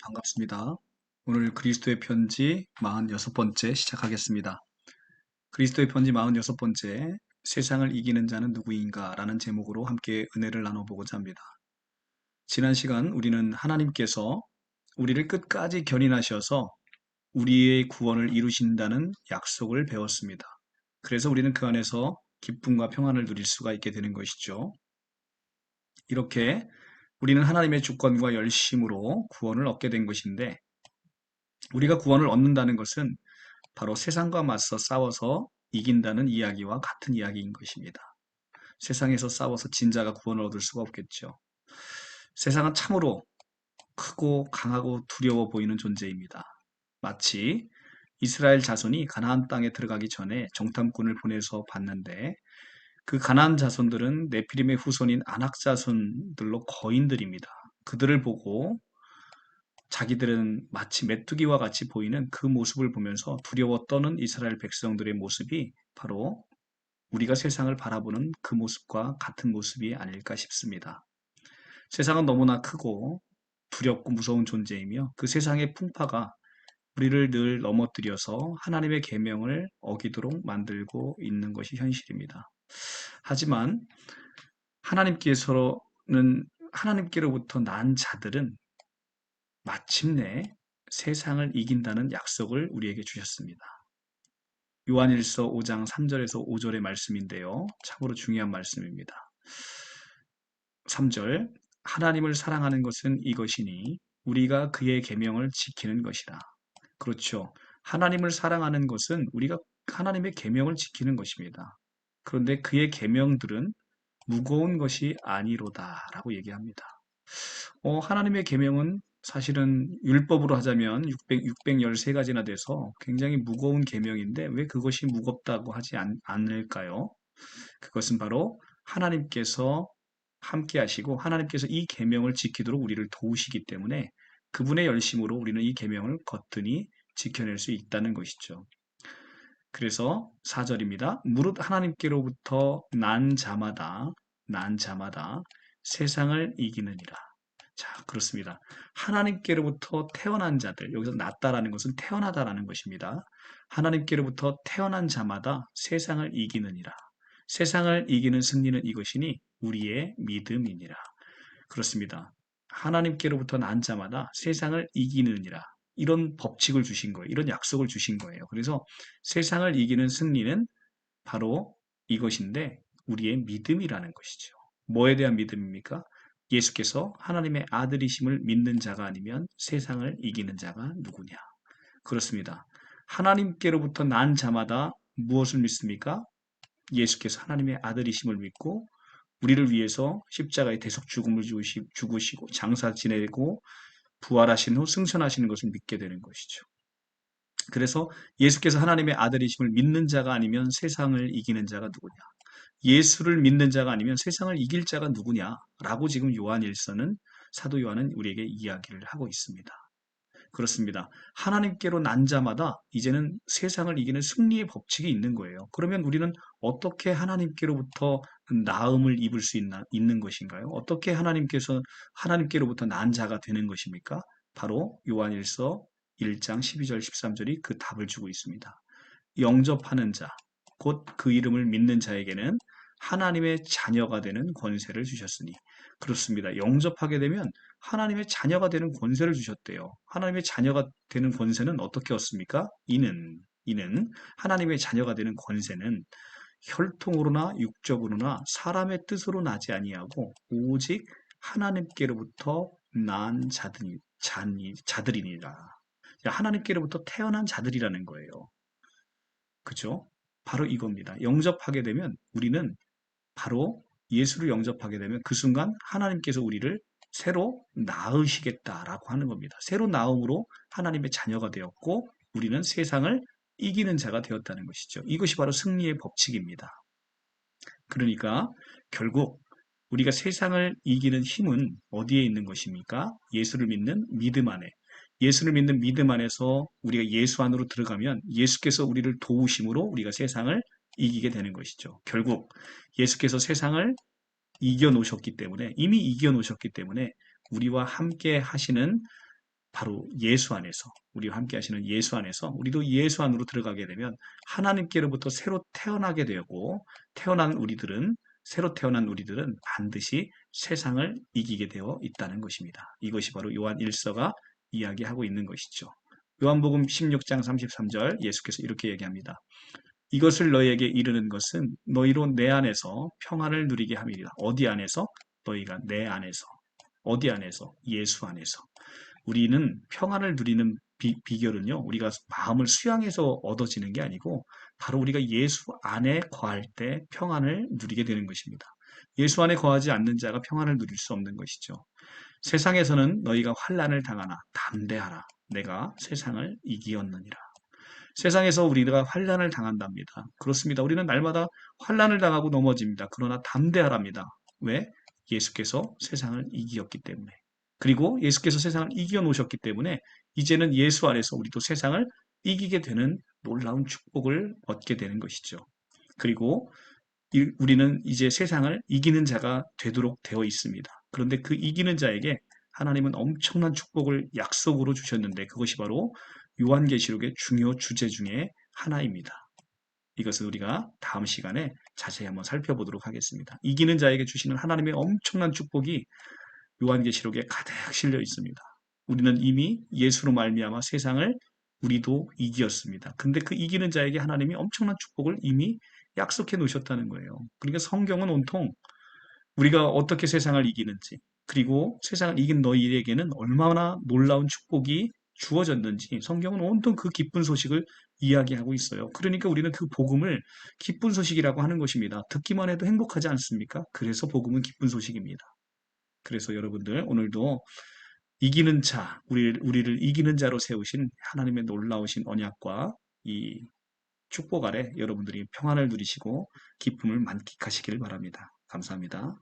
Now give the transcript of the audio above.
반갑습니다. 오늘 그리스도의 편지 46번째 시작하겠습니다. 그리스도의 편지 46번째, 세상을 이기는 자는 누구인가? 라는 제목으로 함께 은혜를 나눠보고자 합니다. 지난 시간 우리는 하나님께서 우리를 끝까지 견인하셔서 우리의 구원을 이루신다는 약속을 배웠습니다. 그래서 우리는 그 안에서 기쁨과 평안을 누릴 수가 있게 되는 것이죠. 이렇게 우리는 하나님의 주권과 열심으로 구원을 얻게 된 것인데, 우리가 구원을 얻는다는 것은 바로 세상과 맞서 싸워서 이긴다는 이야기와 같은 이야기인 것입니다. 세상에서 싸워서 진 자가 구원을 얻을 수가 없겠죠. 세상은 참으로 크고 강하고 두려워 보이는 존재입니다. 마치 이스라엘 자손이 가나안 땅에 들어가기 전에 정탐꾼을 보내서 봤는데, 그 가나안 자손들은 네피림의 후손인 아낙 자손들로 거인들입니다. 그들을 보고 자기들은 마치 메뚜기와 같이 보이는 그 모습을 보면서 두려워 떠는 이스라엘 백성들의 모습이 바로 우리가 세상을 바라보는 그 모습과 같은 모습이 아닐까 싶습니다. 세상은 너무나 크고 두렵고 무서운 존재이며, 그 세상의 풍파가 우리를 늘 넘어뜨려서 하나님의 계명을 어기도록 만들고 있는 것이 현실입니다. 하지만 하나님께서는 하나님께로부터 난 자들은 마침내 세상을 이긴다는 약속을 우리에게 주셨습니다. 요한일서 5장 3절에서 5절의 말씀인데요. 참으로 중요한 말씀입니다. 3절, 하나님을 사랑하는 것은 이것이니 우리가 그의 계명을 지키는 것이라. 그렇죠. 하나님을 사랑하는 것은 우리가 하나님의 계명을 지키는 것입니다. 그런데 그의 계명들은 무거운 것이 아니로다라고 얘기합니다. 하나님의 계명은 사실은 율법으로 하자면 613가지나 돼서 굉장히 무거운 계명인데, 왜 그것이 무겁다고 하지 않을까요? 그것은 바로 하나님께서 함께 하시고 하나님께서 이 계명을 지키도록 우리를 도우시기 때문에 그분의 열심으로 우리는 이 계명을 거뜬히 지켜낼 수 있다는 것이죠. 그래서 4절입니다. 무릇 하나님께로부터 난 자마다 세상을 이기느니라. 자, 그렇습니다. 하나님께로부터 태어난 자들, 여기서 낫다라는 것은 태어나다라는 것입니다. 하나님께로부터 태어난 자마다 세상을 이기느니라. 세상을 이기는 승리는 이것이니 우리의 믿음이니라. 그렇습니다. 하나님께로부터 난 자마다 세상을 이기느니라. 이런 법칙을 주신 거예요. 이런 약속을 주신 거예요. 그래서 세상을 이기는 승리는 바로 이것인데, 우리의 믿음이라는 것이죠. 뭐에 대한 믿음입니까? 예수께서 하나님의 아들이심을 믿는 자가 아니면 세상을 이기는 자가 누구냐? 그렇습니다. 하나님께로부터 난 자마다 무엇을 믿습니까? 예수께서 하나님의 아들이심을 믿고 우리를 위해서 십자가의 대속 죽음을 죽으시고 장사 지내고 부활하신 후 승천하시는 것을 믿게 되는 것이죠. 그래서 예수께서 하나님의 아들이심을 믿는 자가 아니면 세상을 이기는 자가 누구냐? 예수를 믿는 자가 아니면 세상을 이길 자가 누구냐라고 지금 요한일서는, 사도 요한은 우리에게 이야기를 하고 있습니다. 그렇습니다. 하나님께로 난 자마다 이제는 세상을 이기는 승리의 법칙이 있는 거예요. 그러면 우리는 어떻게 하나님께로부터 나음을 입을 수 있는 것인가요? 어떻게 하나님께로부터 난 자가 되는 것입니까? 바로 요한일서 1장 12절 13절이 그 답을 주고 있습니다. 영접하는 자, 곧 그 이름을 믿는 자에게는 하나님의 자녀가 되는 권세를 주셨으니. 그렇습니다. 영접하게 되면 하나님의 자녀가 되는 권세를 주셨대요. 하나님의 자녀가 되는 권세는 어떻게 얻습니까? 이는 하나님의 자녀가 되는 권세는 혈통으로나 육적으로나 사람의 뜻으로 나지 아니하고 오직 하나님께로부터 난 자들이니라. 하나님께로부터 태어난 자들이라는 거예요. 그죠? 바로 이겁니다. 영접하게 되면 우리는 바로 예수를 영접하게 되면 그 순간 하나님께서 우리를 새로 낳으시겠다라고 하는 겁니다. 새로 낳음으로 하나님의 자녀가 되었고 우리는 세상을 이기는 자가 되었다는 것이죠. 이것이 바로 승리의 법칙입니다. 그러니까 결국 우리가 세상을 이기는 힘은 어디에 있는 것입니까? 예수를 믿는 믿음 안에. 예수를 믿는 믿음 안에서 우리가 예수 안으로 들어가면 예수께서 우리를 도우심으로 우리가 세상을 이기게 되는 것이죠. 결국 예수께서 세상을 이겨 놓으셨기 때문에, 이미 이겨 놓으셨기 때문에 우리와 함께 하시는 바로 예수 안에서 우리와 함께 하시는 예수 안에서 우리도 예수 안으로 들어가게 되면 하나님께로부터 새로 태어나게 되고 새로 태어난 우리들은 반드시 세상을 이기게 되어 있다는 것입니다. 이것이 바로 요한 1서가 이야기하고 있는 것이죠. 요한복음 16장 33절 예수께서 이렇게 얘기합니다. 이것을 너희에게 이르는 것은 너희로 내 안에서 평안을 누리게 함이리라. 어디 안에서? 너희가 내 안에서. 어디 안에서? 예수 안에서. 우리는 평안을 누리는 비결은요, 우리가 마음을 수양해서 얻어지는 게 아니고, 바로 우리가 예수 안에 거할 때 평안을 누리게 되는 것입니다. 예수 안에 거하지 않는 자가 평안을 누릴 수 없는 것이죠. 세상에서는 너희가 환난을 당하나 담대하라. 내가 세상을 이기었느니라. 세상에서 우리가 환난을 당한답니다. 그렇습니다. 우리는 날마다 환난을 당하고 넘어집니다. 그러나 담대하랍니다. 왜? 예수께서 세상을 이기었기 때문에. 그리고 예수께서 세상을 이겨 놓으셨기 때문에 이제는 예수 안에서 우리도 세상을 이기게 되는 놀라운 축복을 얻게 되는 것이죠. 그리고 우리는 이제 세상을 이기는 자가 되도록 되어 있습니다. 그런데 그 이기는 자에게 하나님은 엄청난 축복을 약속으로 주셨는데 그것이 바로 요한계시록의 중요 주제 중에 하나입니다. 이것을 우리가 다음 시간에 자세히 한번 살펴보도록 하겠습니다. 이기는 자에게 주시는 하나님의 엄청난 축복이 요한계시록에 가득 실려 있습니다. 우리는 이미 예수로 말미암아 세상을 우리도 이기었습니다. 근데 그 이기는 자에게 하나님이 엄청난 축복을 이미 약속해 놓으셨다는 거예요. 그러니까 성경은 온통 우리가 어떻게 세상을 이기는지, 그리고 세상을 이긴 너희에게는 얼마나 놀라운 축복이 주어졌는지 성경은 온통 그 기쁜 소식을 이야기하고 있어요. 그러니까 우리는 그 복음을 기쁜 소식이라고 하는 것입니다. 듣기만 해도 행복하지 않습니까? 그래서 복음은 기쁜 소식입니다. 그래서 여러분들 오늘도 이기는 자, 우리를 이기는 자로 세우신 하나님의 놀라우신 언약과 이 축복 아래 여러분들이 평안을 누리시고 기쁨을 만끽하시길 바랍니다. 감사합니다.